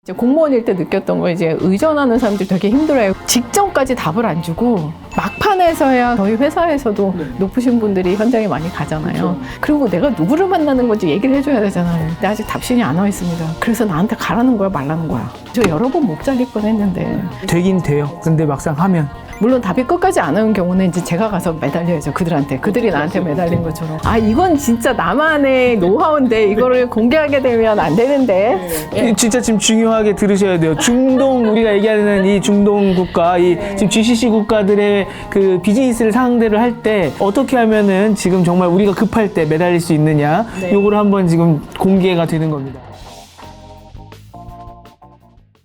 이제 공무원일 때 느꼈던 거 이제 의전하는 사람들이 되게 힘들어요. 직전까지 답을 안 주고 막판에서야 저희 회사에서도 높으신 분들이 현장에 많이 가잖아요. 그리고 내가 누구를 만나는 건지 얘기를 해줘야 되잖아요. 근데 아직 답신이 안 와 있습니다. 그래서 나한테 가라는 거야 말라는 거야. 저 여러 번 목 잘릴 뻔했는데 되긴 돼요. 근데 막상 하면 물론 답이 끝까지 안 오는 경우는 이제 제가 가서 매달려야죠. 그들한테. 그들이 나한테 매달린 것처럼. 아, 이건 진짜 나만의 노하우인데 이거를 공개하게 되면 안 되는데. 진짜 지금 중요하게 들으셔야 돼요. 중동 우리가 얘기하는 이 중동 국가, 이 지금 GCC 국가들의 그 비즈니스를 상대를 할 때 어떻게 하면은 지금 정말 우리가 급할 때 매달릴 수 있느냐, 요거를 한번 지금 공개가 되는 겁니다.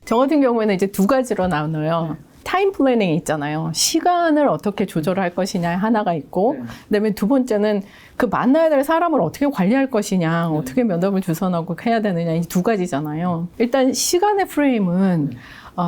저 같은 경우에는 이제 두 가지로 나눠요. 타임 플래닝이 있잖아요. 시간을 어떻게 조절할 것이냐 하나가 있고, 그다음에 두 번째는 그 만나야 될 사람을 어떻게 관리할 것이냐, 어떻게 면접을 주선하고 해야 되느냐, 이 두 가지잖아요. 일단 시간의 프레임은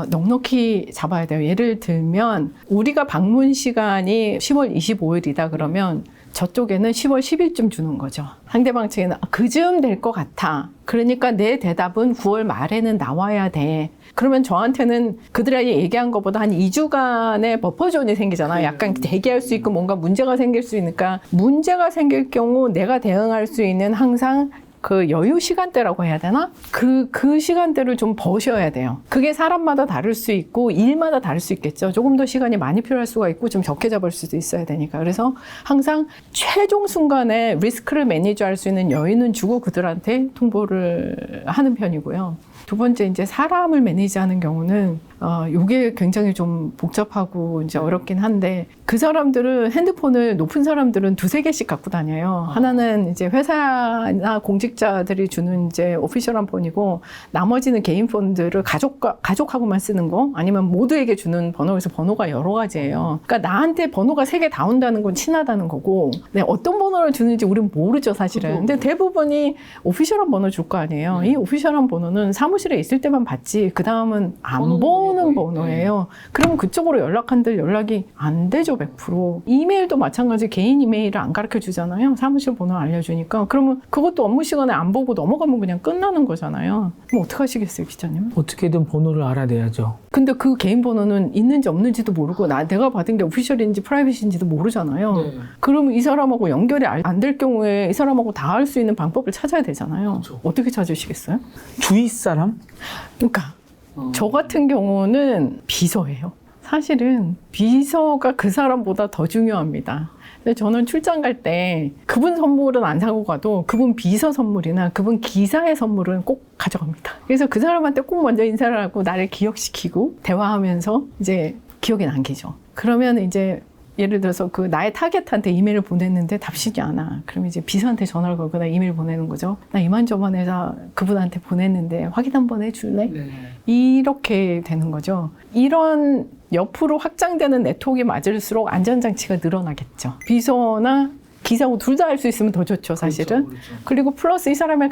넉넉히 잡아야 돼요. 예를 들면 우리가 방문 시간이 10월 25일이다 그러면 저쪽에는 10월 10일쯤 주는 거죠. 상대방 측에는 그쯤 될 것 같아. 그러니까 내 대답은 9월 말에는 나와야 돼. 그러면 저한테는 그들에게 얘기한 것보다 한 2주간의 버퍼존이 생기잖아요. 약간 대기할 수 있고 뭔가 문제가 생길 수 있으니까 문제가 생길 경우 내가 대응할 수 있는 항상 그 여유 시간대라고 해야 되나? 그 시간대를 좀 버셔야 돼요. 그게 사람마다 다를 수 있고 일마다 다를 수 있겠죠. 조금 더 시간이 많이 필요할 수가 있고 좀 적게 잡을 수도 있어야 되니까. 그래서 항상 최종 순간에 리스크를 매니지할 수 있는 여유는 주고 그들한테 통보를 하는 편이고요. 두 번째, 이제 사람을 매니지하는 경우는 이게 굉장히 좀 복잡하고 이제 어렵긴 한데 그 사람들은 핸드폰을 높은 사람들은 두세 개씩 갖고 다녀요. 하나는 이제 회사나 공직자들이 주는 이제 오피셜한 폰이고 나머지는 개인 폰들을 가족하고만 쓰는 거 아니면 모두에게 주는 번호에서 번호가 여러 가지예요. 그러니까 나한테 번호가 세 개 다 온다는 건 친하다는 거고 네, 어떤 번호를 주는지 우리는 모르죠 사실은. 근데 대부분이 오피셜한 번호 줄 거 아니에요. 이 오피셜한 번호는 사무실에 있을 때만 받지 그 다음은 안 보는 번호예요. 그럼 그쪽으로 연락한들 연락이 안 되죠. 100%. 이메일도 마찬가지. 개인 이메일을 안 가르쳐 주잖아요. 사무실 번호 알려주니까. 그러면 그것도 업무 시간에 안 보고 넘어가면 그냥 끝나는 거잖아요. 그럼 어떡하시겠어요, 기자님? 어떻게든 번호를 알아내야죠. 근데 그 개인 번호는 있는지 없는지도 모르고 내가 받은 게 오피셜인지 프라이빗인지도 모르잖아요. 그러면 이 사람하고 연결이 안 될 경우에 이 사람하고 다 할 수 있는 방법을 찾아야 되잖아요. 그렇죠. 어떻게 찾으시겠어요? 주위 사람? 그러니까 저 같은 경우는 비서예요. 사실은 비서가 그 사람보다 더 중요합니다. 근데 저는 출장 갈 때 그분 선물은 안 사고 가도 그분 비서 선물이나 그분 기사의 선물은 꼭 가져갑니다. 그래서 그 사람한테 꼭 먼저 인사를 하고 나를 기억시키고 대화하면서 이제 기억에 남기죠. 그러면 이제 예를 들어서 그 나의 타겟한테 이메일을 보냈는데 답신이 안 와. 그럼 이제 비서한테 전화를 걸거나 이메일 보내는 거죠. 나 이만저만 해서 그분한테 보냈는데 확인 한번 해줄래? 네. 이렇게 되는 거죠. 이런 옆으로 확장되는 네트워크가 맞을수록 안전장치가 늘어나겠죠. 비서나 기사고 둘 다 할 수 있으면 더 좋죠, 사실은. 그렇죠. 그리고 플러스 이 사람의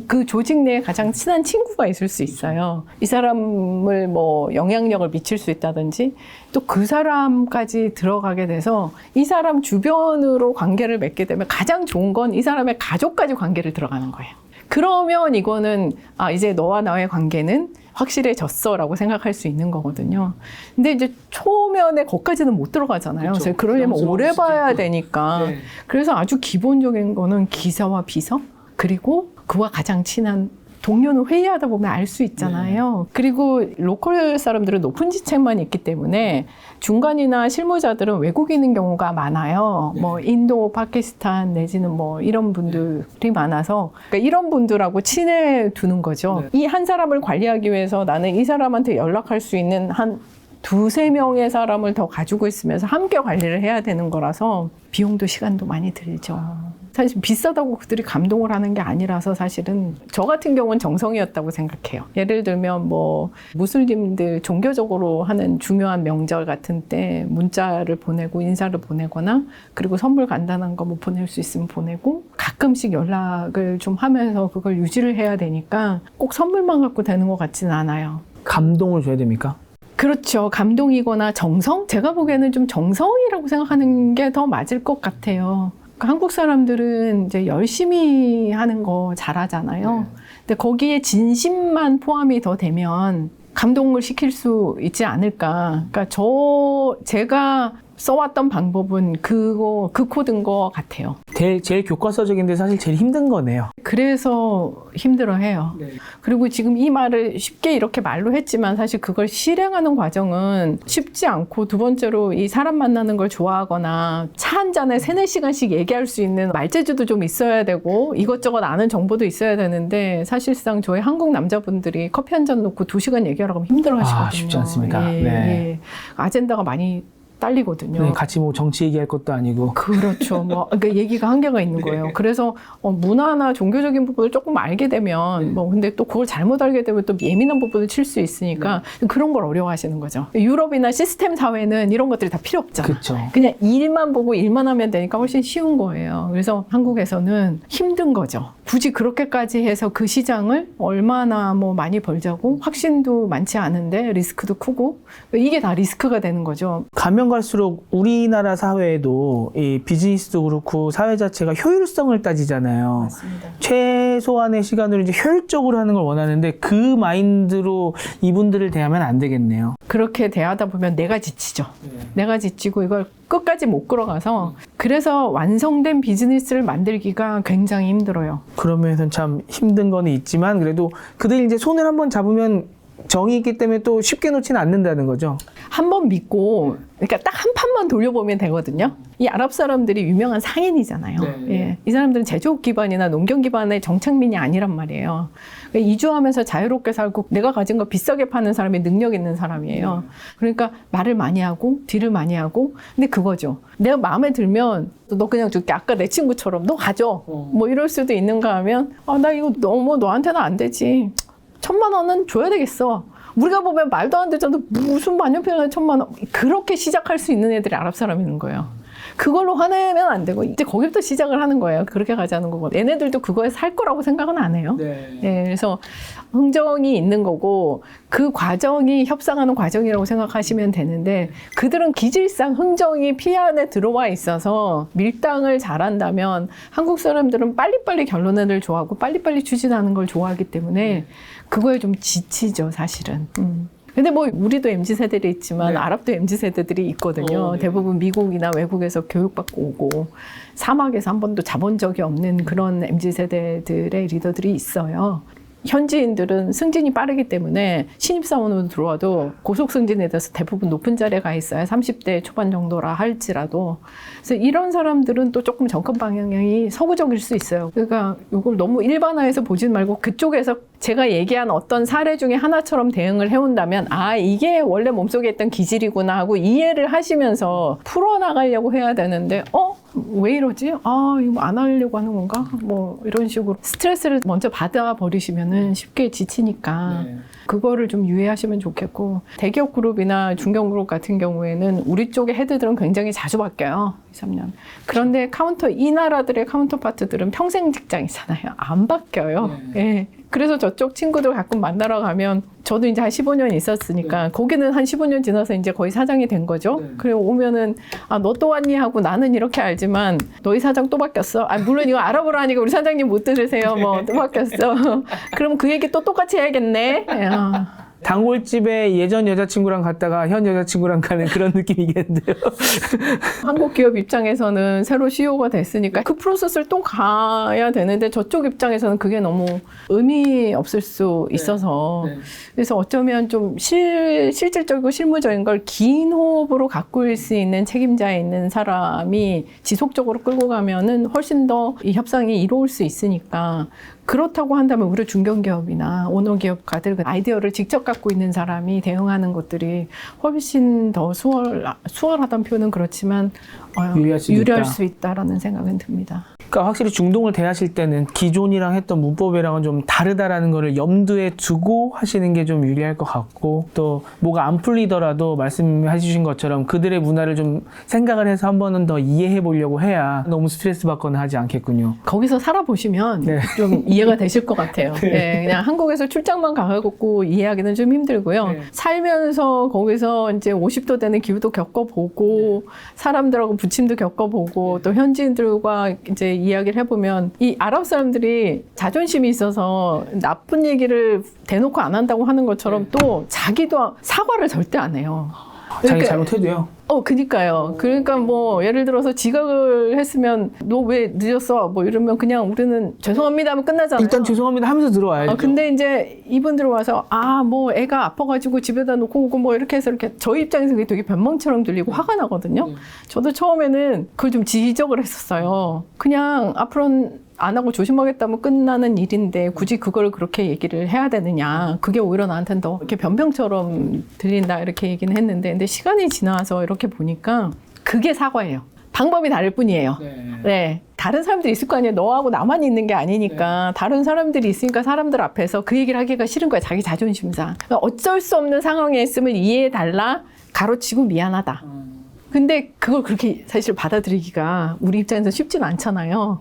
그 조직 내에 가장 친한 친구가 있을 수 있어요. 이 사람을 뭐 영향력을 미칠 수 있다든지 또 그 사람까지 들어가게 돼서 이 사람 주변으로 관계를 맺게 되면 가장 좋은 건 이 사람의 가족까지 관계를 들어가는 거예요. 그러면 이거는 이제 너와 나의 관계는 확실해졌어라고 생각할 수 있는 거거든요. 근데 이제 초면에 거기까지는 못 들어가잖아요. 그래서 그러려면 오래 봐야 되니까. 네. 그래서 아주 기본적인 거는 기사와 비서 그리고 그와 가장 친한 동료는 회의하다 보면 알 수 있잖아요. 네. 그리고 로컬 사람들은 높은 지책만 있기 때문에 중간이나 실무자들은 외국인인 경우가 많아요. 네. 뭐 인도, 파키스탄 내지는 뭐 이런 분들이 많아서 그러니까 이런 분들하고 친해 두는 거죠. 네. 이 한 사람을 관리하기 위해서 나는 이 사람한테 연락할 수 있는 한 두세 명의 사람을 더 가지고 있으면서 함께 관리를 해야 되는 거라서 비용도 시간도 많이 들죠. 사실 비싸다고 그들이 감동을 하는 게 아니라서 사실은 저 같은 경우는 정성이었다고 생각해요. 예를 들면 뭐 무슬림들 종교적으로 하는 중요한 명절 같은 때 문자를 보내고 인사를 보내거나 그리고 선물 간단한 거 뭐 보낼 수 있으면 보내고 가끔씩 연락을 좀 하면서 그걸 유지를 해야 되니까 꼭 선물만 갖고 되는 것 같지는 않아요. 감동을 줘야 됩니까? 그렇죠. 감동이거나 정성? 제가 보기에는 좀 정성이라고 생각하는 게 더 맞을 것 같아요. 한국 사람들은 이제 열심히 하는 거 잘하잖아요. 근데 거기에 진심만 포함이 더 되면 감동을 시킬 수 있지 않을까. 그러니까 제가 써왔던 방법은 그 코드인 것 같아요. 제일 교과서적인데 사실 제일 힘든 거네요. 그래서 힘들어해요. 네. 그리고 지금 이 말을 쉽게 이렇게 말로 했지만 사실 그걸 실행하는 과정은 쉽지 않고, 두 번째로 이 사람 만나는 걸 좋아하거나 차 한 잔에 3-4시간씩 얘기할 수 있는 말재주도 좀 있어야 되고 이것저것 아는 정보도 있어야 되는데, 사실상 저희 한국 남자분들이 커피 한 잔 놓고 2시간 얘기하라고 하면 힘들어 하시거든요. 쉽지 않습니다. 예, 네. 예. 아젠다가 많이 딸리거든요. 네, 같이 뭐 정치 얘기할 것도 아니고. 그렇죠. 그러니까 얘기가 한계가 있는 거예요. 그래서 문화나 종교적인 부분을 조금 알게 되면 근데 또 그걸 잘못 알게 되면 또 예민한 부분을 칠 수 있으니까 그런 걸 어려워하시는 거죠. 유럽이나 시스템 사회는 이런 것들이 다 필요 없잖아. 그렇죠. 그냥 일만 보고 일만 하면 되니까 훨씬 쉬운 거예요. 그래서 한국에서는 힘든 거죠. 굳이 그렇게까지 해서 그 시장을 얼마나 많이 벌자고, 확신도 많지 않은데 리스크도 크고, 이게 다 리스크가 되는 거죠. 가면 갈수록 우리나라 사회에도 이 비즈니스도 그렇고 사회 자체가 효율성을 따지잖아요. 맞습니다. 최소한의 시간으로 이제 효율적으로 하는 걸 원하는데 그 마인드로 이분들을 대하면 안 되겠네요. 그렇게 대하다 보면 내가 지치죠. 내가 지치고 이걸 끝까지 못 끌어가서, 그래서 완성된 비즈니스를 만들기가 굉장히 힘들어요. 그러면서 참 힘든 건 있지만 그래도 그들이 이제 손을 한번 잡으면 정이 있기 때문에 또 쉽게 놓지는 않는다는 거죠. 한 번 믿고, 그러니까 딱 한 판만 돌려보면 되거든요. 이 아랍 사람들이 유명한 상인이잖아요. 네. 예. 이 사람들은 제조업 기반이나 농경 기반의 정착민이 아니란 말이에요. 그러니까 이주하면서 자유롭게 살고 내가 가진 거 비싸게 파는 사람이 능력 있는 사람이에요. 그러니까 말을 많이 하고 딜을 많이 하고, 근데 그거죠. 내가 마음에 들면 너 그냥 줄게. 아까 내 친구처럼 너 가져. 뭐 이럴 수도 있는가 하면, 나 이거 너무 너한테는 안 되지. 1,000만 원은 줘야 되겠어. 우리가 보면 말도 안 되잖아. 무슨 만년필에 1,000만 원. 그렇게 시작할 수 있는 애들이 아랍 사람인 거예요. 그걸로 화내면 안 되고, 이제 거기부터 시작을 하는 거예요. 그렇게 가자는 거고. 얘네들도 그거에 살 거라고 생각은 안 해요. 네, 그래서 흥정이 있는 거고, 그 과정이 협상하는 과정이라고 생각하시면 되는데, 그들은 기질상 흥정이 피 안에 들어와 있어서 밀당을 잘한다면, 한국 사람들은 빨리빨리 결론을 좋아하고 빨리빨리 추진하는 걸 좋아하기 때문에 그거에 좀 지치죠, 사실은. 근데 우리도 MZ세대들이 있지만 아랍도 MZ세대들이 있거든요. 대부분 미국이나 외국에서 교육받고 오고 사막에서 한 번도 자본 적이 없는 그런 MZ세대들의 리더들이 있어요. 현지인들은 승진이 빠르기 때문에 신입사원으로 들어와도 고속 승진에 대해서 대부분 높은 자리에 가 있어요. 30대 초반 정도라 할지라도. 그래서 이런 사람들은 또 조금 접근 방향이 서구적일 수 있어요. 그러니까 이걸 너무 일반화해서 보지 말고 그쪽에서 제가 얘기한 어떤 사례 중에 하나처럼 대응을 해온다면, 이게 원래 몸속에 있던 기질이구나 하고 이해를 하시면서 풀어나가려고 해야 되는데, 왜 이러지? 이거 안 하려고 하는 건가? 이런 식으로 스트레스를 먼저 받아버리시면은 쉽게 지치니까. 그거를 좀 유의하시면 좋겠고, 대기업 그룹이나 중견 그룹 같은 경우에는 우리 쪽의 헤드들은 굉장히 자주 바뀌어요. 2-3년. 그런데 이 나라들의 카운터파트들은 평생 직장이잖아요. 안 바뀌어요. 예. 그래서 저쪽 친구들 가끔 만나러 가면, 저도 이제 한 15년 있었으니까 거기는 한 15년 지나서 이제 거의 사장이 된 거죠. 그리고 오면은 너 또 왔니 하고, 나는 이렇게 알지만 너희 사장 또 바뀌었어. 물론 이거 아랍어로 하니까 우리 사장님 못 들으세요. 또 바뀌었어. 그럼 그 얘기 또 똑같이 해야겠네. 단골집에 예전 여자친구랑 갔다가 현 여자친구랑 가는 그런 느낌이겠는데요. 한국 기업 입장에서는 새로 CEO가 됐으니까 그 프로세스를 또 가야 되는데, 저쪽 입장에서는 그게 너무 의미 없을 수 있어서 그래서 어쩌면 좀 실질적이고 실무적인 걸 긴 호흡으로 가꿀 수 있는 책임자에 있는 사람이 지속적으로 끌고 가면은 훨씬 더 이 협상이 이루어질 수 있으니까. 그렇다고 한다면 우리 중견기업이나 오너기업가들 아이디어를 직접 갖고 있는 사람이 대응하는 것들이 훨씬 더 수월하다는 표현은 그렇지만 유리할 수 있다라는 생각은 듭니다. 그러니까 확실히 중동을 대하실 때는 기존이랑 했던 문법이랑은 좀 다르다라는 거를 염두에 두고 하시는 게 좀 유리할 것 같고, 또 뭐가 안 풀리더라도 말씀해 주신 것처럼 그들의 문화를 좀 생각을 해서 한 번은 더 이해해 보려고 해야 너무 스트레스 받거나 하지 않겠군요. 거기서 살아보시면 좀 이해가 되실 것 같아요. 그냥 한국에서 출장만 가갖고 이해하기는 좀 힘들고요. 살면서 거기서 이제 50도 되는 기후도 겪어보고 사람들하고 부침도 겪어보고 또 현지인들과 이제 이야기를 해보면 이 아랍 사람들이 자존심이 있어서 나쁜 얘기를 대놓고 안 한다고 하는 것처럼 또 자기도 사과를 절대 안 해요. 자기 잘못해도요. 그니까요. 그러니까 뭐 예를 들어서 지각을 했으면 너 왜 늦었어? 뭐 이러면 그냥 우리는 죄송합니다 하면 끝나잖아요. 일단 죄송합니다 하면서 들어와야죠. 근데 이제 이분들 와서 뭐 애가 아파가지고 집에다 놓고 오고 뭐 이렇게 해서 이렇게 저희 입장에서 그게 되게 변명처럼 들리고 화가 나거든요. 저도 처음에는 그걸 좀 지적을 했었어요. 그냥 앞으로는 안 하고 조심하겠다면 끝나는 일인데 굳이 그걸 그렇게 얘기를 해야 되느냐. 그게 오히려 나한테는 더 이렇게 변명처럼 들린다 이렇게 얘기는 했는데 근데 시간이 지나서 이렇게 보니까 그게 사과예요. 방법이 다를 뿐이에요. 네. 다른 사람들이 있을 거 아니에요. 너하고 나만 있는 게 아니니까 다른 사람들이 있으니까 사람들 앞에서 그 얘기를 하기가 싫은 거야. 자기 자존심상. 그러니까 어쩔 수 없는 상황에 있음을 이해해달라. 가로치고 미안하다. 근데 그걸 그렇게 사실 받아들이기가 우리 입장에서 쉽진 않잖아요.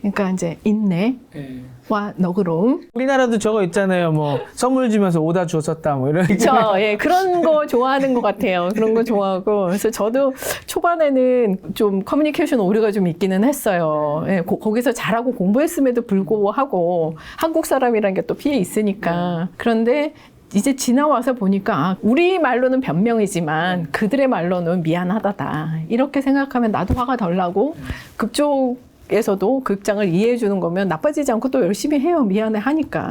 그러니까 이제 인내와 너그러움. 우리나라도 저거 있잖아요. 뭐 선물 주면서 오다 주었었다 뭐 이런. 그렇죠. 예, 그런 거 좋아하는 것 같아요. 그런 거 좋아하고. 그래서 저도 초반에는 좀 커뮤니케이션 오류가 좀 있기는 했어요. 예, 거기서 잘하고 공부했음에도 불구하고 한국 사람이라는 게 또 피해 있으니까. 그런데 이제 지나와서 보니까 우리 말로는 변명이지만 그들의 말로는 미안하다다. 이렇게 생각하면 나도 화가 덜 나고 그쪽에서도 그 입장을 이해해 주는 거면 나빠지지 않고 또 열심히 해요. 미안해 하니까.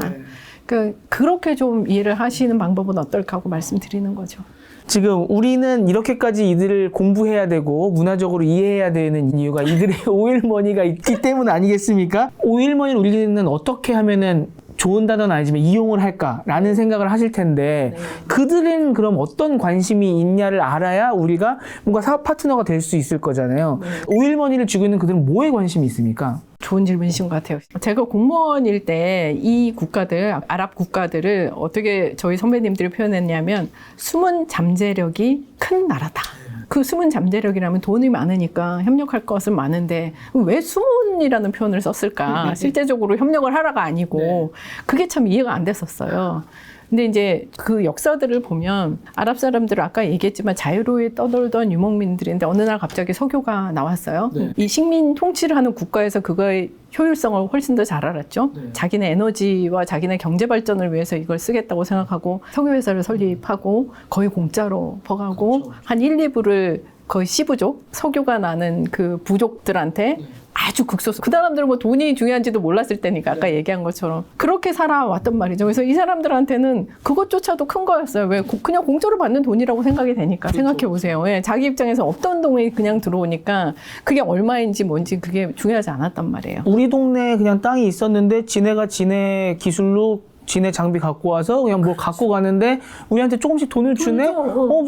그러니까 그렇게 좀 이해를 하시는 방법은 어떨까 하고 말씀드리는 거죠. 지금 우리는 이렇게까지 이들을 공부해야 되고 문화적으로 이해해야 되는 이유가 이들의 오일머니가 있기 때문 아니겠습니까? 오일머니를 우리는 어떻게 하면은 좋은 단어는 아니지만 이용을 할까라는 생각을 하실 텐데 그들은 그럼 어떤 관심이 있냐를 알아야 우리가 뭔가 사업 파트너가 될 수 있을 거잖아요. 오일머니를 쥐고 있는 그들은 뭐에 관심이 있습니까? 좋은 질문이신 것 같아요. 제가 공무원일 때 이 국가들, 아랍 국가들을 어떻게 저희 선배님들이 표현했냐면 숨은 잠재력이 큰 나라다. 그 숨은 잠재력이라면 돈이 많으니까 협력할 것은 많은데 왜 숨은이라는 표현을 썼을까? 실제적으로 협력을 하라가 아니고 그게 참 이해가 안 됐었어요. 근데 이제 그 역사들을 보면 아랍 사람들은 아까 얘기했지만 자유로이 떠돌던 유목민들인데 어느 날 갑자기 석유가 나왔어요. 이 식민 통치를 하는 국가에서 그거의 효율성을 훨씬 더 잘 알았죠. 자기네 에너지와 자기네 경제 발전을 위해서 이걸 쓰겠다고 생각하고 석유회사를 설립하고 거의 공짜로 퍼가고 한 1, 2부를 거의 C부족, 석유가 나는 그 부족들한테 아주 극소수. 그 사람들은 뭐 돈이 중요한지도 몰랐을 때니까 아까 얘기한 것처럼 그렇게 살아왔단 말이죠. 그래서 이 사람들한테는 그것조차도 큰 거였어요. 왜? 그냥 공짜로 받는 돈이라고 생각이 되니까. 생각해 보세요. 예, 자기 입장에서 없던 돈이 그냥 들어오니까 그게 얼마인지 뭔지 그게 중요하지 않았단 말이에요. 우리 동네에 그냥 땅이 있었는데 지네가 지네 기술로 지네 장비 갖고 와서 그냥 뭘 갖고 가는데 우리한테 조금씩 돈을 주네?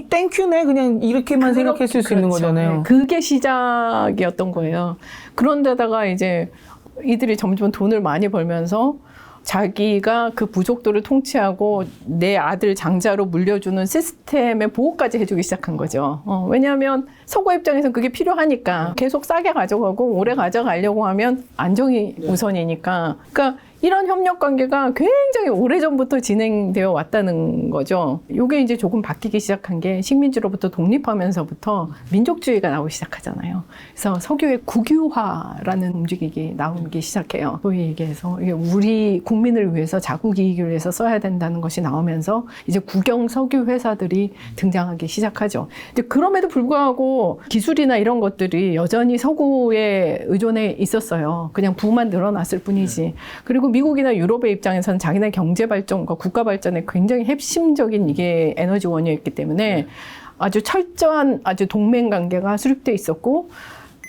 땡큐네? 그냥 이렇게만 생각했을 수 있는 거잖아요. 네, 그게 시작이었던 거예요. 그런데다가 이제 이들이 점점 돈을 많이 벌면서 자기가 그 부족들을 통치하고 내 아들 장자로 물려주는 시스템의 보호까지 해주기 시작한 거죠. 왜냐하면 서구 입장에서는 그게 필요하니까 계속 싸게 가져가고 오래 가져가려고 하면 안정이 우선이니까. 그러니까 이런 협력 관계가 굉장히 오래전부터 진행되어 왔다는 거죠. 이게 이제 조금 바뀌기 시작한 게 식민지로부터 독립하면서부터 민족주의가 나오기 시작하잖아요. 그래서 석유의 국유화라는 움직임이 나오기 시작해요. 소위 얘기해서 이게 우리 국민을 위해서 자국 이익을 위해서 써야 된다는 것이 나오면서 이제 국영 석유 회사들이 등장하기 시작하죠. 근데 그럼에도 불구하고 기술이나 이런 것들이 여전히 서구에 의존해 있었어요. 그냥 부만 늘어났을 뿐이지. 그리고 미국이나 유럽의 입장에서는 자기네 경제 발전과 국가 발전에 굉장히 핵심적인 이게 에너지원이었기 때문에 아주 철저한 아주 동맹 관계가 수립돼 있었고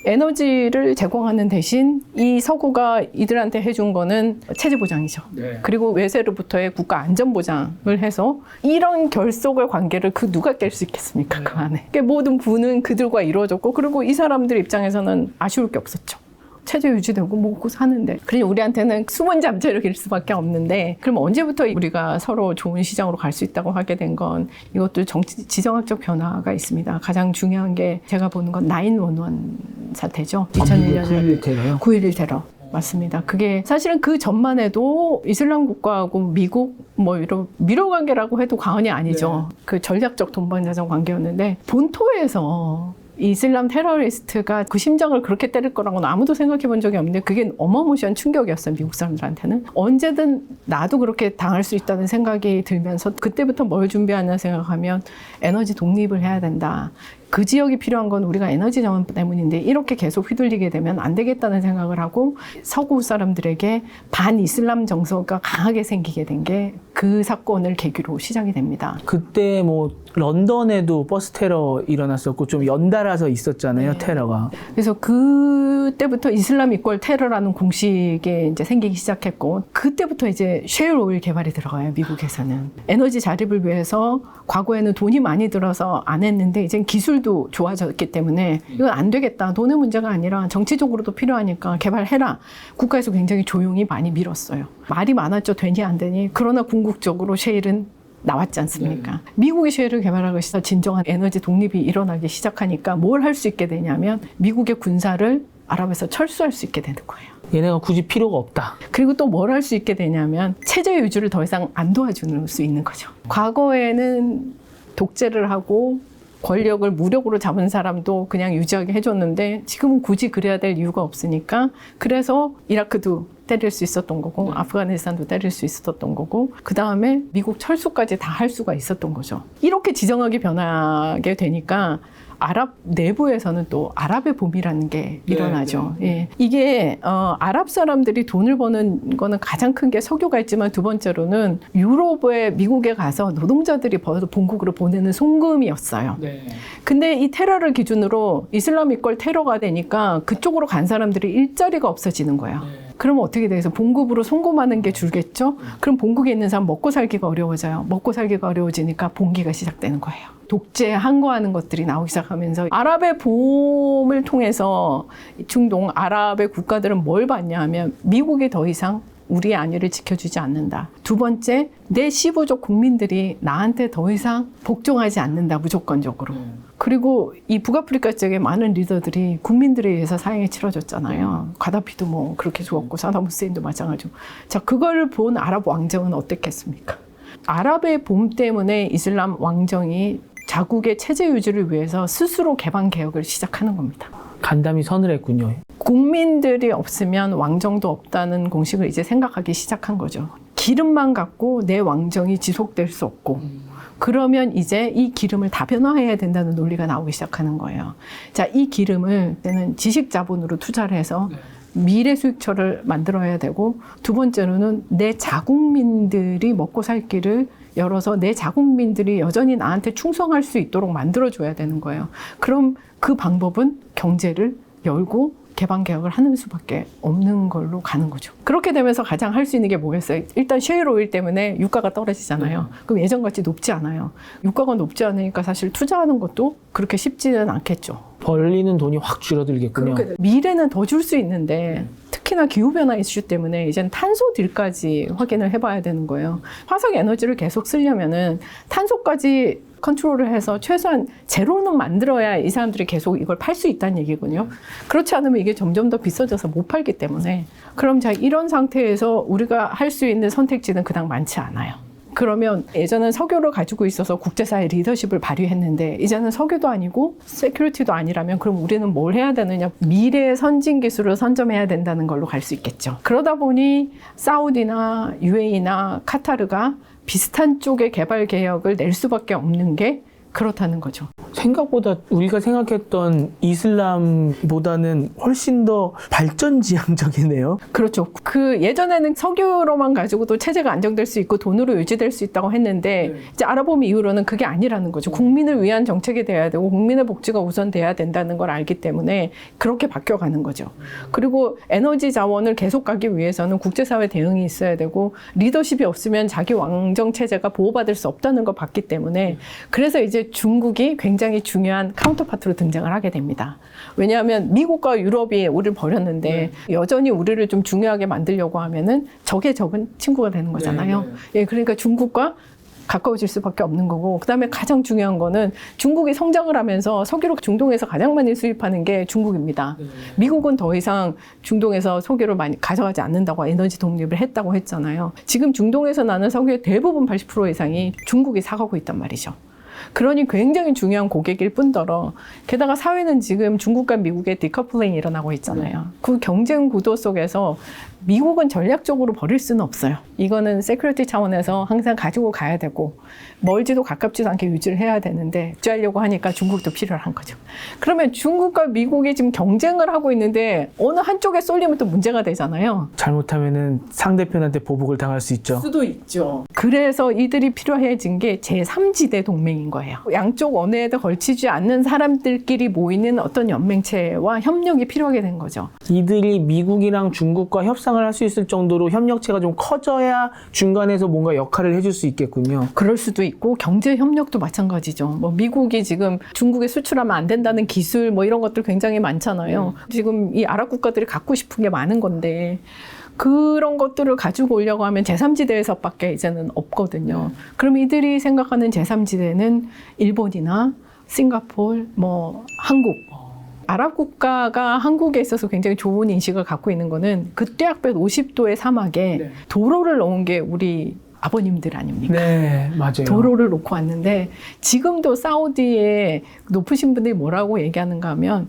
에너지를 제공하는 대신 이 서구가 이들한테 해준 거는 체제 보장이죠. 그리고 외세로부터의 국가 안전 보장을 해서 이런 결속의 관계를 그 누가 깰 수 있겠습니까? 그 안에. 그러니까 모든 부는 그들과 이루어졌고 그리고 이 사람들 입장에서는 아쉬울 게 없었죠. 체제 유지되고 먹고 사는데 그러니 우리한테는 숨은 잠재력일 수밖에 없는데 그럼 언제부터 우리가 서로 좋은 시장으로 갈 수 있다고 하게 된 건 이것도 지정학적 변화가 있습니다. 가장 중요한 게 제가 보는 건 9/11 사태죠. 2001년에 9.11 테러. 맞습니다. 그게 사실은 그 전만 해도 이슬람 국가하고 미국 뭐 이런 미러 관계라고 해도 과언이 아니죠. 그 전략적 동반자적 관계였는데 본토에서 이슬람 테러리스트가 그 심장을 그렇게 때릴 거라고는 아무도 생각해 본 적이 없는데 그게 어마무시한 충격이었어요. 미국 사람들한테는. 언제든 나도 그렇게 당할 수 있다는 생각이 들면서 그때부터 뭘 준비하냐 생각하면 에너지 독립을 해야 된다. 그 지역이 필요한 건 우리가 에너지 자원 때문인데 이렇게 계속 휘둘리게 되면 안 되겠다는 생각을 하고 서구 사람들에게 반이슬람 정서가 강하게 생기게 된 게 그 사건을 계기로 시작이 됩니다. 그때 뭐 런던에도 버스 테러 일어났었고 좀 연달아서 있었잖아요. 네. 테러가. 그래서 그때부터 이슬람 이퀄 테러라는 공식이 이제 생기기 시작했고 그때부터 이제 셰일 오일 개발이 들어가요. 미국에서는. 에너지 자립을 위해서 과거에는 돈이 많이 들어서 안 했는데 이젠 기술도 좋아졌기 때문에 이건 안 되겠다. 돈의 문제가 아니라 정치적으로도 필요하니까 개발해라. 국가에서 굉장히 조용히 많이 밀었어요. 말이 많았죠. 되니 안 되니. 그러나 궁극적으로 셰일은 나왔지 않습니까? 미국이 셰일을 개발하고 있어 진정한 에너지 독립이 일어나기 시작하니까 뭘 할 수 있게 되냐면 미국의 군사를 아랍에서 철수할 수 있게 되는 거예요. 얘네가 굳이 필요가 없다. 그리고 또 뭘 할 수 있게 되냐면 체제 유지를 더 이상 안 도와줄 수 있는 거죠. 과거에는 독재를 하고 권력을 무력으로 잡은 사람도 그냥 유지하게 해줬는데 지금은 굳이 그래야 될 이유가 없으니까 그래서 이라크도 때릴 수 있었던 거고 아프가니스탄도 때릴 수 있었던 거고 그 다음에 미국 철수까지 다 할 수가 있었던 거죠. 이렇게 지정학이 변하게 되니까 아랍 내부에서는 또 아랍의 봄이라는 게 일어나죠. 예. 이게 아랍 사람들이 돈을 버는 거는 가장 큰 게 석유가 있지만 두 번째로는 유럽에 미국에 가서 노동자들이 본국으로 보내는 송금이었어요. 네. 근데 이 테러를 기준으로 이슬람 이퀄 테러가 되니까 그쪽으로 간 사람들이 일자리가 없어지는 거예요. 그러면 어떻게 돼서 봉급으로 송금하는 게 줄겠죠? 그럼 본국에 있는 사람 먹고 살기가 어려워져요. 먹고 살기가 어려워지니까 봉기가 시작되는 거예요. 독재에 항거하는 것들이 나오기 시작하면서 아랍의 봄을 통해서 중동 아랍의 국가들은 뭘 봤냐 하면 미국이 더 이상 우리의 안위를 지켜주지 않는다. 두 번째, 내 시부족 국민들이 나한테 더 이상 복종하지 않는다. 무조건적으로. 그리고 이 북아프리카 지역의 많은 리더들이 국민들에 의해서 사형에 치러졌잖아요. 가다피도 뭐 그렇게 죽었고 사담 후세인도 마찬가지고. 자, 그걸 본 아랍 왕정은 어땠겠습니까? 아랍의 봄 때문에 이슬람 왕정이 자국의 체제 유지를 위해서 스스로 개방 개혁을 시작하는 겁니다. 간담이 선을 했군요. 국민들이 없으면 왕정도 없다는 공식을 이제 생각하기 시작한 거죠. 기름만 갖고 내 왕정이 지속될 수 없고 그러면 이제 이 기름을 다변화해야 된다는 논리가 나오기 시작하는 거예요. 자, 이 기름을 이제는 지식 자본으로 투자를 해서 미래 수익처를 만들어야 되고 두 번째로는 내 자국민들이 먹고 살 길을 열어서 내 자국민들이 여전히 나한테 충성할 수 있도록 만들어줘야 되는 거예요. 그럼 그 방법은 경제를 열고 개방 개혁을 하는 수밖에 없는 걸로 가는 거죠. 그렇게 되면서 가장 할 수 있는 게 뭐겠어요? 일단 셰일 오일 때문에 유가가 떨어지잖아요. 그럼 예전같이 높지 않아요. 유가가 높지 않으니까 사실 투자하는 것도 그렇게 쉽지는 않겠죠. 벌리는 돈이 확 줄어들겠군요. 미래는 더 줄 수 있는데 특히나 기후변화 이슈 때문에 이제는 탄소 딜까지 확인을 해봐야 되는 거예요. 화석 에너지를 계속 쓰려면은 탄소까지 컨트롤을 해서 최소한 제로는 만들어야 이 사람들이 계속 이걸 팔 수 있다는 얘기군요. 그렇지 않으면 이게 점점 더 비싸져서 못 팔기 때문에 그럼 자 이런 상태에서 우리가 할 수 있는 선택지는 그닥 많지 않아요. 그러면 예전엔 석유를 가지고 있어서 국제사회 리더십을 발휘했는데 이제는 석유도 아니고 세큐리티도 아니라면 그럼 우리는 뭘 해야 되느냐? 미래의 선진 기술을 선점해야 된다는 걸로 갈 수 있겠죠. 그러다 보니 사우디나 UAE나 카타르가 비슷한 쪽의 개발 개혁을 낼 수밖에 없는 게 그렇다는 거죠. 생각보다 우리가 생각했던 이슬람보다는 훨씬 더 발전지향적이네요. 그렇죠. 그 예전에는 석유로만 가지고도 체제가 안정될 수 있고 돈으로 유지될 수 있다고 했는데 이제 알아봄 이후로는 그게 아니라는 거죠. 국민을 위한 정책이 돼야 되고 국민의 복지가 우선돼야 된다는 걸 알기 때문에 그렇게 바뀌어가는 거죠. 그리고 에너지 자원을 계속 가기 위해서는 국제사회 대응이 있어야 되고 리더십이 없으면 자기 왕정 체제가 보호받을 수 없다는 걸 봤기 때문에 그래서 이제 중국이 굉장히 중요한 카운터파트로 등장을 하게 됩니다. 왜냐하면 미국과 유럽이 우리를 버렸는데 여전히 우리를 좀 중요하게 만들려고 하면은 적의 적은 친구가 되는 거잖아요. 예, 그러니까 중국과 가까워질 수밖에 없는 거고 그다음에 가장 중요한 거는 중국이 성장을 하면서 석유를 중동에서 가장 많이 수입하는 게 중국입니다. 미국은 더 이상 중동에서 석유를 많이 가져가지 않는다고 에너지 독립을 했다고 했잖아요. 지금 중동에서 나는 석유의 대부분 80% 이상이 중국이 사가고 있단 말이죠. 그러니 굉장히 중요한 고객일 뿐더러 게다가 사회는 지금 중국과 미국의 디커플링이 일어나고 있잖아요. 그 경쟁 구도 속에서 미국은 전략적으로 버릴 수는 없어요. 이거는 세큐리티 차원에서 항상 가지고 가야 되고 멀지도 가깝지도 않게 유지를 해야 되는데 유지하려고 하니까 중국도 필요한 거죠. 그러면 중국과 미국이 지금 경쟁을 하고 있는데 어느 한쪽에 쏠리면 또 문제가 되잖아요. 잘못하면은 상대편한테 보복을 당할 수 있죠. 수도 있죠. 그래서 이들이 필요해진 게 제3지대 동맹인 거예요. 양쪽 언어에도 걸치지 않는 사람들끼리 모이는 어떤 연맹체와 협력이 필요하게 된 거죠. 이들이 미국이랑 중국과 협상을 할 수 있을 정도로 협력체가 좀 커져야 중간에서 뭔가 역할을 해줄 수 있겠군요. 그럴 수도 있고 경제 협력도 마찬가지죠. 뭐 미국이 지금 중국에 수출하면 안 된다는 기술 뭐 이런 것들 굉장히 많잖아요. 지금 이 아랍 국가들이 갖고 싶은 게 많은 건데 그런 것들을 가지고 오려고 하면 제3지대에서밖에 이제는 없거든요. 그럼 이들이 생각하는 제3지대는 일본이나 싱가포르, 뭐 한국. 아랍 국가가 한국에 있어서 굉장히 좋은 인식을 갖고 있는 거는 그때 약볕 50도의 사막에 도로를 놓은 게 우리 아버님들 아닙니까? 네, 맞아요. 도로를 놓고 왔는데 지금도 사우디의 높으신 분들이 뭐라고 얘기하는가 하면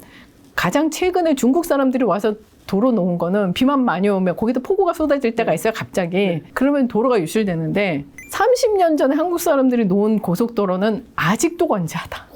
가장 최근에 중국 사람들이 와서 도로 놓은 거는 비만 많이 오면 거기다 폭우가 쏟아질 때가 있어요, 갑자기. 그러면 도로가 유실되는데 30년 전에 한국 사람들이 놓은 고속도로는 아직도 건재하다.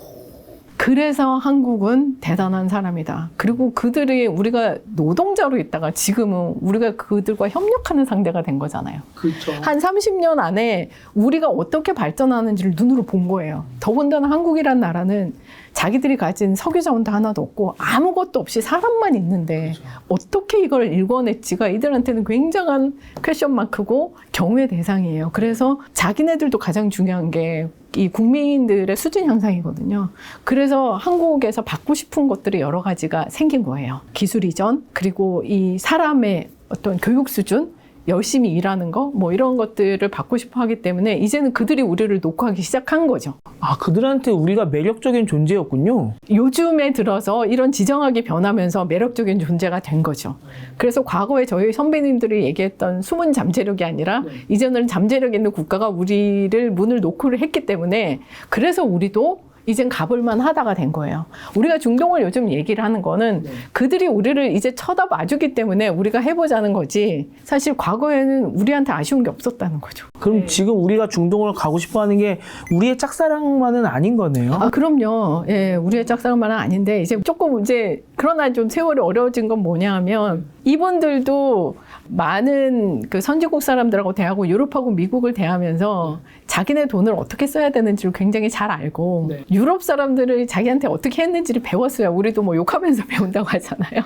그래서 한국은 대단한 사람이다. 그리고 그들이 우리가 노동자로 있다가 지금은 우리가 그들과 협력하는 상대가 된 거잖아요. 그렇죠. 한 30년 안에 우리가 어떻게 발전하는지를 눈으로 본 거예요. 더군다나 한국이란 나라는 자기들이 가진 석유 자원도 하나도 없고 아무것도 없이 사람만 있는데 어떻게 이걸 일궈냈지가 이들한테는 굉장한 퀘션 마크고 경외 대상이에요. 그래서 자기네들도 가장 중요한 게 이 국민들의 수준 향상이거든요. 그래서 한국에서 받고 싶은 것들이 여러 가지가 생긴 거예요. 기술 이전, 그리고 이 사람의 어떤 교육 수준, 열심히 일하는 거, 뭐 이런 것들을 받고 싶어 하기 때문에 이제는 그들이 우리를 녹화하기 시작한 거죠. 아, 그들한테 우리가 매력적인 존재였군요. 요즘에 들어서 이런 지정학이 변하면서 매력적인 존재가 된 거죠. 그래서 과거에 저희 선배님들이 얘기했던 숨은 잠재력이 아니라 이제는 잠재력 있는 국가가 우리를 문을 노크를 했기 때문에 그래서 우리도 이젠 가볼만 하다가 된 거예요. 우리가 중동을 요즘 얘기를 하는 거는 그들이 우리를 이제 쳐다봐주기 때문에 우리가 해보자는 거지 사실 과거에는 우리한테 아쉬운 게 없었다는 거죠. 그럼 지금 우리가 중동을 가고 싶어 하는 게 우리의 짝사랑만은 아닌 거네요? 아, 그럼요. 예, 우리의 짝사랑만은 아닌데 이제 조금 이제 그러나 좀 세월이 어려워진 건 뭐냐 하면 이분들도 많은 그 선진국 사람들하고 대하고 유럽하고 미국을 대하면서 자기네 돈을 어떻게 써야 되는지를 굉장히 잘 알고 유럽 사람들을 자기한테 어떻게 했는지를 배웠어요. 우리도 뭐 욕하면서 배운다고 하잖아요.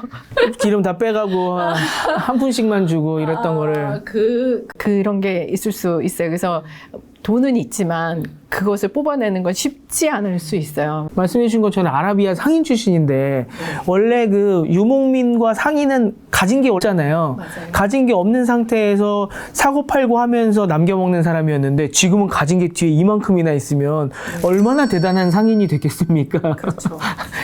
기름 다 빼가고 한 푼씩만 주고 이랬던 거를. 그런 게 있을 수 있어요. 그래서 돈은 있지만 그것을 뽑아내는 건 쉽지 않을 수 있어요. 말씀해 주신 것처럼 아라비아 상인 출신인데 원래 그 유목민과 상인은 가진 게 없잖아요. 맞아요. 가진 게 없는 상태에서 사고 팔고 하면서 남겨먹는 사람이었는데 지금은 가진 게 뒤에 이만큼이나 있으면 얼마나 대단한 상인이 됐겠습니까? 그렇죠.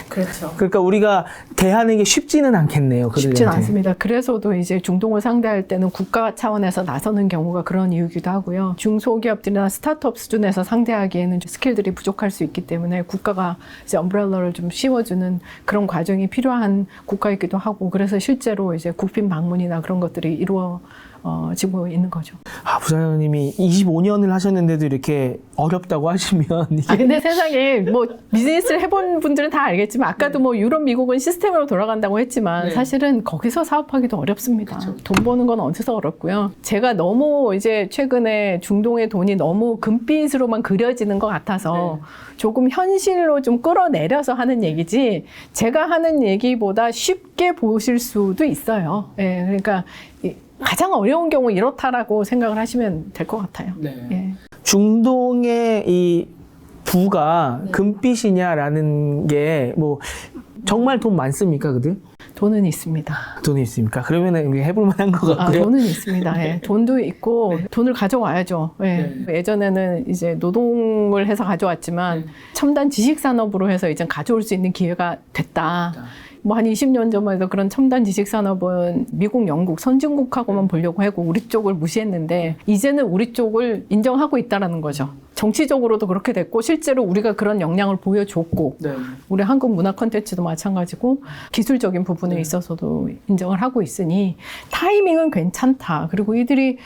그렇죠. 그러니까 우리가 대하는 게 쉽지는 않겠네요. 쉽진 그들한테. 않습니다. 그래서도 이제 중동을 상대할 때는 국가 차원에서 나서는 경우가 그런 이유기도 하고요. 중소기업들이나 스타트업 수준에서 상대하기에는 스킬들이 부족할 수 있기 때문에 국가가 이제 엄브렐러를 좀 씌워주는 그런 과정이 필요한 국가이기도 하고 그래서 실제로 이제 국빈 방문이나 그런 것들이 이루어지고 있는 거죠. 아, 부사장님이 25년을 하셨는데도 이렇게 어렵다고 하시면 이게 아, 근데 세상에 뭐 비즈니스를 해본 분들은 다 알겠지만 아까도 뭐 유럽, 미국은 시스템으로 돌아간다고 했지만 사실은 거기서 사업하기도 어렵습니다. 돈 버는 건 어디서 어렵고요. 제가 너무 이제 최근에 중동의 돈이 너무 금빛으로만 그려지는 것 같아서 조금 현실로 좀 끌어내려서 하는 얘기지 제가 하는 얘기보다 쉽게 보실 수도 있어요. 예, 그러니까 가장 어려운 경우 이렇다라고 생각을 하시면 될 것 같아요. 예. 중동의 이 부가 금빛이냐라는 게 뭐 정말 돈 많습니까, 그들? 돈은 있습니다. 돈이 있습니까? 그러면은 이게 해볼 만한 것 같고요. 돈은 있습니다. 예. 돈도 있고 돈을 가져와야죠. 예. 예전에는 이제 노동을 해서 가져왔지만 첨단 지식 산업으로 해서 이제 가져올 수 있는 기회가 됐다. 뭐 한 20년 전만 해도 그런 첨단 지식 산업은 미국, 영국, 선진국하고만 보려고 하고 우리 쪽을 무시했는데 이제는 우리 쪽을 인정하고 있다라는 거죠. 정치적으로도 그렇게 됐고 실제로 우리가 그런 역량을 보여줬고 네. 우리 한국 문화 콘텐츠도 마찬가지고 기술적인 부분에 네. 있어서도 인정을 하고 있으니 타이밍은 괜찮다. 그리고 이들이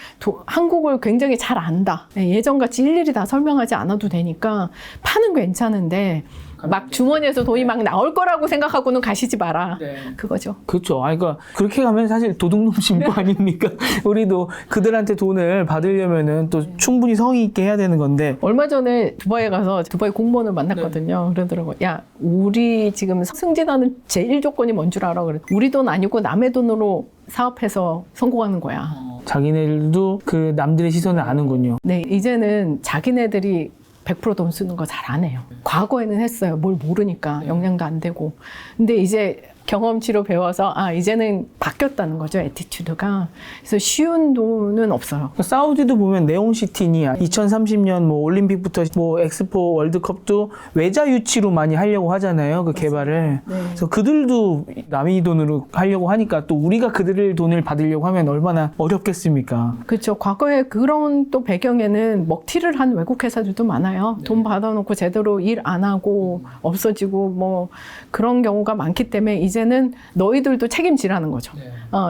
한국을 굉장히 잘 안다. 예전같이 일일이 다 설명하지 않아도 되니까 판은 괜찮은데 막 주머니에서 돈이 막 나올 거라고 생각하고는 가시지 마라. 네. 그거죠. 그렇죠. 아니, 그러니까 그렇게 가면 사실 도둑놈 신부 아닙니까? 우리도 그들한테 돈을 받으려면은 또 충분히 성의 있게 해야 되는 건데. 얼마 전에 두바이에 가서 두바이 공무원을 만났거든요. 그러더라고요. 야, 우리 지금 승진하는 제일 조건이 뭔 줄 알아? 그래. 우리 돈 아니고 남의 돈으로 사업해서 성공하는 거야. 자기네들도 그 남들의 시선을 아는군요. 네, 이제는 자기네들이 100% 돈 쓰는 거 잘 안 해요. 과거에는 했어요. 뭘 모르니까 역량도 안 되고. 근데 이제 경험치로 배워서 이제는 바뀌었다는 거죠, 애티튜드가. 그래서 쉬운 돈은 없어요. 사우디도 보면 네온시티니 2030년 뭐 올림픽부터 뭐 엑스포 월드컵도 외자 유치로 많이 하려고 하잖아요, 그 개발을. 네. 그래서 그들도 남의 돈으로 하려고 하니까 또 우리가 그들의 돈을 받으려고 하면 얼마나 어렵겠습니까? 그렇죠. 과거에 그런 또 배경에는 먹튀를 한 외국 회사들도 많아요. 돈 받아놓고 제대로 일 안 하고 없어지고 뭐 그런 경우가 많기 때문에 이제는 너희들도 책임지라는 거죠.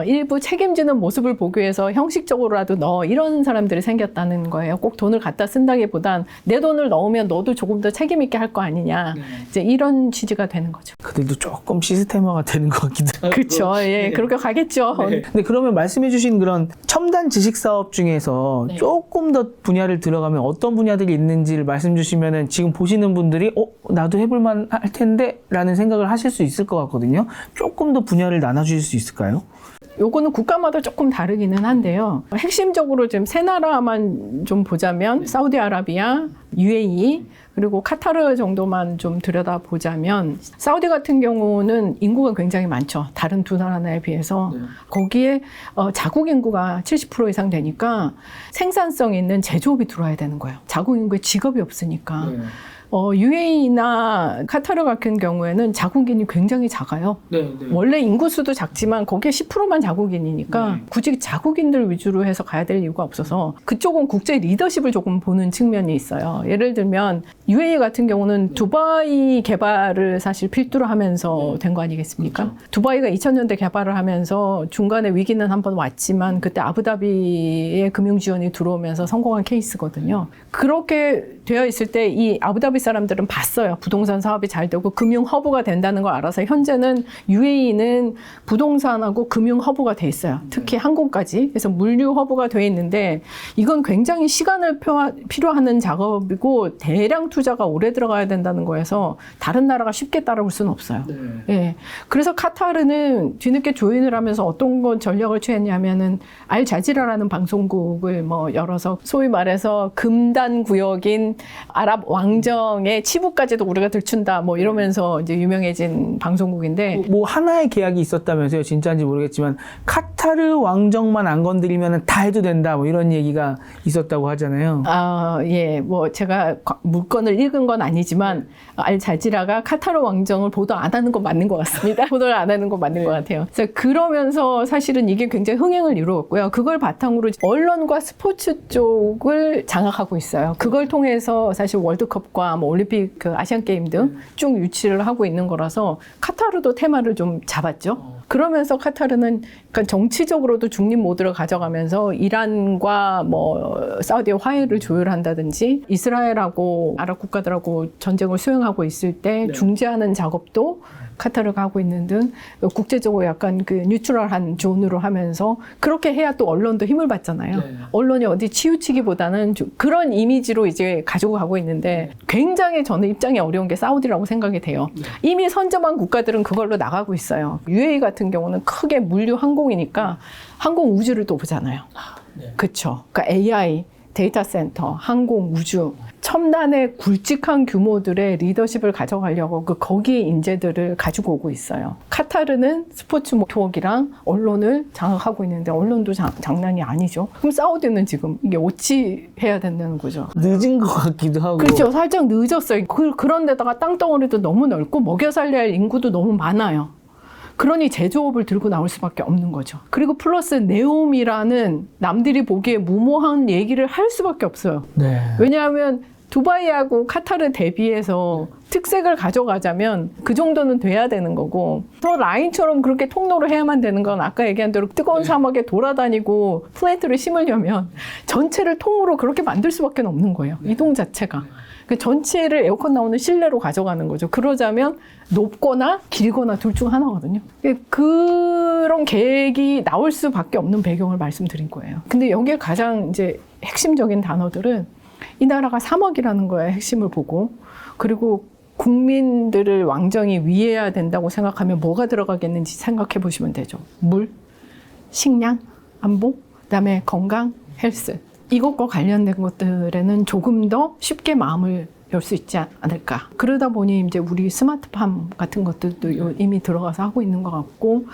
일부 책임지는 모습을 보기 위해서 형식적으로라도 이런 사람들이 생겼다는 거예요. 꼭 돈을 갖다 쓴다기보단 내 돈을 넣으면 너도 조금 더 책임 있게 할 거 아니냐. 이제 이런 취지가 되는 거죠. 그들도 조금 시스템화가 되는 것 같기도 하고. 그렇죠. 예, 그렇게 가겠죠. 네. 근데 그러면 말씀해주신 그런 첨단 지식 사업 중에서 네. 조금 더 분야를 들어가면 어떤 분야들이 있는지를 말씀 주시면은 지금 보시는 분들이 나도 해볼만 할 텐데 라는 생각을 하실 수 있을 것 같거든요. 조금 더 분야를 나눠주실 수 있을까요? 요거는 국가마다 조금 다르기는 한데요. 핵심적으로 지금 세 나라만 좀 보자면 사우디아라비아, UAE, 그리고 카타르 정도만 좀 들여다보자면 사우디 같은 경우는 인구가 굉장히 많죠. 다른 두 나라에 비해서. 거기에 자국 인구가 70% 이상 되니까 생산성 있는 제조업이 들어와야 되는 거예요. 자국 인구에 직업이 없으니까. UAE나 카타르 같은 경우에는 자국인이 굉장히 작아요. 원래 인구수도 작지만 거기에 10%만 자국인이니까 굳이 자국인들 위주로 해서 가야 될 이유가 없어서 그쪽은 국제 리더십을 조금 보는 측면이 있어요. 예를 들면 UAE 같은 경우는 두바이 개발을 사실 필두로 하면서 된 거 아니겠습니까? 그렇죠. 두바이가 2000년대 개발을 하면서 중간에 위기는 한번 왔지만 그때 아부다비의 금융 지원이 들어오면서 성공한 케이스거든요. 그렇게 되어 있을 때 이 아부다비 사람들은 봤어요. 부동산 사업이 잘 되고 금융 허브가 된다는 걸 알아서 현재는 UAE는 부동산하고 금융 허브가 돼 있어요. 특히 항공까지. 그래서 물류 허브가 돼 있는데 이건 굉장히 시간을 필요하는 작업이고 대량 투자가 오래 들어가야 된다는 거에서 다른 나라가 쉽게 따라올 수는 없어요. 예. 그래서 카타르는 뒤늦게 조인을 하면서 어떤 건 전략을 취했냐면은 알자지라라는 방송국을 열어서 소위 말해서 금단 구역인 아랍 왕정의 치부까지도 우리가 들춘다 이러면서 이제 유명해진 방송국인데 뭐 하나의 계약이 있었다면서요. 진짜인지 모르겠지만 카타르 왕정만 안 건드리면 다 해도 된다 이런 얘기가 있었다고 하잖아요. 예. 제가 문건을 읽은 건 아니지만 알자지라가 카타르 왕정을 보도 안 하는 건 맞는 것 같습니다. 보도를 안 하는 건 맞는 것 같아요. 그래서 그러면서 사실은 이게 굉장히 흥행을 이루었고요. 그걸 바탕으로 언론과 스포츠 쪽을 장악하고 있어요. 그걸 통해서 사실 월드컵과 올림픽, 아시안 게임 등 쭉 유치를 하고 있는 거라서 카타르도 테마를 좀 잡았죠. 그러면서 카타르는 그러니까 정치적으로도 중립 모드를 가져가면서 이란과 사우디의 화해를 조율한다든지 이스라엘하고 아랍 국가들하고 전쟁을 수행하고 있을 때 중재하는 작업도 카타르가 하고 있는 등 국제적으로 약간 뉴트럴한 존으로 하면서 그렇게 해야 또 언론도 힘을 받잖아요. 언론이 어디 치우치기보다는 그런 이미지로 이제 가지고 가고 있는데 굉장히 저는 입장이 어려운 게 사우디라고 생각이 돼요. 이미 선점한 국가들은 그걸로 나가고 있어요. UAE 같은 경우는 크게 물류 항공이니까 항공 우주를 또 보잖아요. 그렇죠. 그러니까 AI, 데이터 센터, 항공, 우주, 첨단의 굵직한 규모들의 리더십을 가져가려고 거기에 인재들을 가지고 오고 있어요. 카타르는 스포츠 투어기랑 언론을 장악하고 있는데 언론도 장난이 아니죠. 그럼 사우디는 지금 이게 어찌 해야 된다는 거죠. 늦은 것 같기도 하고. 그렇죠. 살짝 늦었어요. 그런 데다가 땅덩어리도 너무 넓고 먹여 살려야 할 인구도 너무 많아요. 그러니 제조업을 들고 나올 수밖에 없는 거죠. 그리고 플러스 네옴이라는 남들이 보기에 무모한 얘기를 할 수밖에 없어요. 왜냐하면 두바이하고 카타르 대비해서 특색을 가져가자면 그 정도는 돼야 되는 거고, 저 라인처럼 그렇게 통로를 해야만 되는 건 아까 얘기한 대로 뜨거운 사막에 돌아다니고 플랜트를 심으려면 전체를 통으로 그렇게 만들 수밖에 없는 거예요. 이동 자체가. 그 전체를 에어컨 나오는 실내로 가져가는 거죠. 그러자면 높거나 길거나 둘 중 하나거든요. 그런 계획이 나올 수밖에 없는 배경을 말씀드린 거예요. 근데 여기에 가장 이제 핵심적인 단어들은 이 나라가 사막이라는 거에 핵심을 보고, 그리고 국민들을 왕정이 위해야 된다고 생각하면 뭐가 들어가겠는지 생각해 보시면 되죠. 물, 식량, 안보, 그다음에 건강, 헬스. 이것과 관련된 것들에는 조금 더 쉽게 마음을 열 수 있지 않을까. 그러다 보니 이제 우리 스마트팜 같은 것들도 이미 들어가서 하고 있는 것 같고,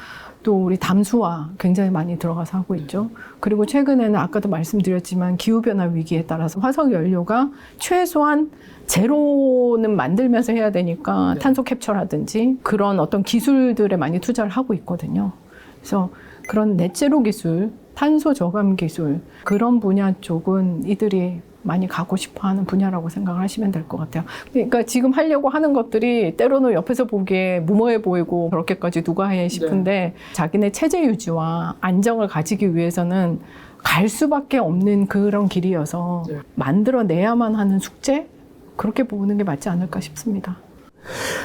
또 우리 담수화 굉장히 많이 들어가서 하고 있죠. 그리고 최근에는 아까도 말씀드렸지만 기후변화 위기에 따라서 화석 연료가 최소한 제로는 만들면서 해야 되니까 탄소 캡처라든지 그런 어떤 기술들에 많이 투자를 하고 있거든요. 그래서 그런 넷제로 기술, 탄소 저감 기술, 그런 분야 쪽은 이들이 많이 가고 싶어 하는 분야라고 생각을 하시면 될 것 같아요. 그러니까 지금 하려고 하는 것들이 때로는 옆에서 보기에 무모해 보이고 그렇게까지 누가 해 싶은데, 자기네 체제 유지와 안정을 가지기 위해서는 갈 수밖에 없는 그런 길이어서 만들어내야만 하는 숙제? 그렇게 보는 게 맞지 않을까 싶습니다.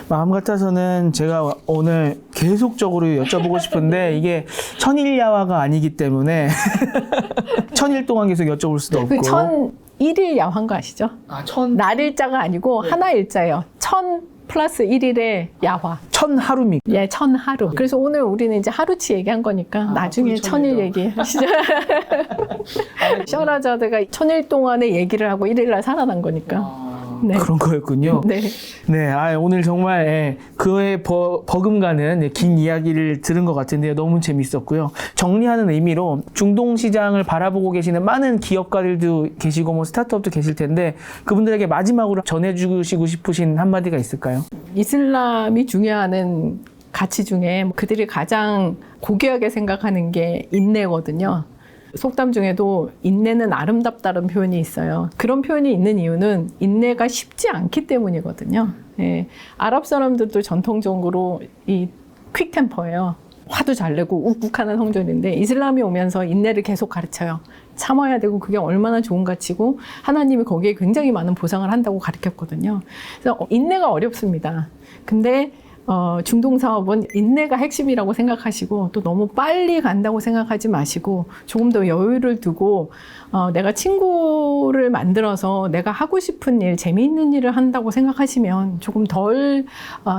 마음 같아서는 제가 오늘 계속적으로 여쭤보고 싶은데 이게 천일야화가 아니기 때문에 천일 동안 계속 여쭤볼 수도 없고. 그 1001일 야화인 거 아시죠? 날일자가 아니고 하나일자예요. 1000 플러스 1일의 야화. 1000하루입니까? 예, 1000하루. 그래서 오늘 우리는 이제 하루치 얘기한 거니까 나중에 1000일 얘기하시죠. 셔라자드가 1000일 동안의 얘기를 하고 1일날 살아난 거니까. 네. 그런 거였군요. 네. 네, 오늘 정말 그의 버금가는 긴 이야기를 들은 것 같은데요. 너무 재밌었고요. 정리하는 의미로 중동 시장을 바라보고 계시는 많은 기업가들도 계시고 뭐 스타트업도 계실 텐데, 그분들에게 마지막으로 전해주시고 싶으신 한마디가 있을까요? 이슬람이 중요하는 가치 중에 그들이 가장 고귀하게 생각하는 게 인내거든요. 속담 중에도 인내는 아름답다는 표현이 있어요. 그런 표현이 있는 이유는 인내가 쉽지 않기 때문이거든요. 예, 아랍 사람들도 전통적으로 이 퀵템퍼예요. 화도 잘 내고 욱욱하는 성질인데, 이슬람이 오면서 인내를 계속 가르쳐요. 참아야 되고 그게 얼마나 좋은 가치고 하나님이 거기에 굉장히 많은 보상을 한다고 가르쳤거든요. 그래서 인내가 어렵습니다. 근데 중동 사업은 인내가 핵심이라고 생각하시고, 또 너무 빨리 간다고 생각하지 마시고 조금 더 여유를 두고 내가 친구를 만들어서 내가 하고 싶은 일, 재미있는 일을 한다고 생각하시면 조금 덜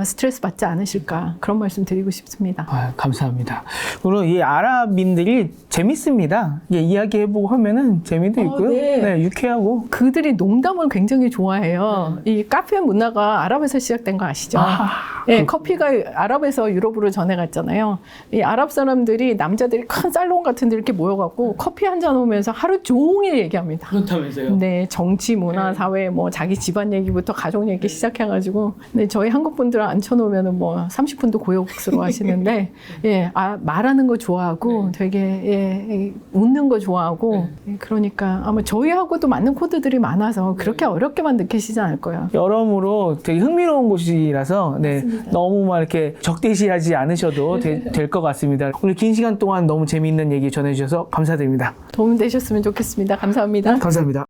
스트레스 받지 않으실까, 그런 말씀 드리고 싶습니다. 감사합니다. 물론 이 아랍인들이 재밌습니다. 이야기해보고 하면은 재미도 있고요. 네, 유쾌하고. 그들이 농담을 굉장히 좋아해요. 이 카페 문화가 아랍에서 시작된 거 아시죠? 네, 커피가 아랍에서 유럽으로 전해갔잖아요. 이 아랍 사람들이, 남자들이 큰 살롱 같은 데 이렇게 모여갖고 커피 한잔 오면서 하루 종일 얘기합니다. 그렇다면서요? 네, 정치, 문화, 사회, 뭐 자기 집안 얘기부터 가족 얘기 시작해가지고, 근데 저희 한국 분들 앉혀놓으면은 뭐 30분도 고역스러워 하시는데, 예, 말하는 거 좋아하고 되게 웃는 거 좋아하고, 그러니까 아마 저희하고도 맞는 코드들이 많아서 그렇게 어렵게만 느끼시지 않을 거예요. 여러모로 되게 흥미로운 곳이라서 너무 막 이렇게 적대시하지 않으셔도 될 것 같습니다. 오늘 긴 시간 동안 너무 재미있는 얘기 전해주셔서 감사드립니다. 도움 되셨으면 좋겠습니다. 감사합니다. 감사합니다.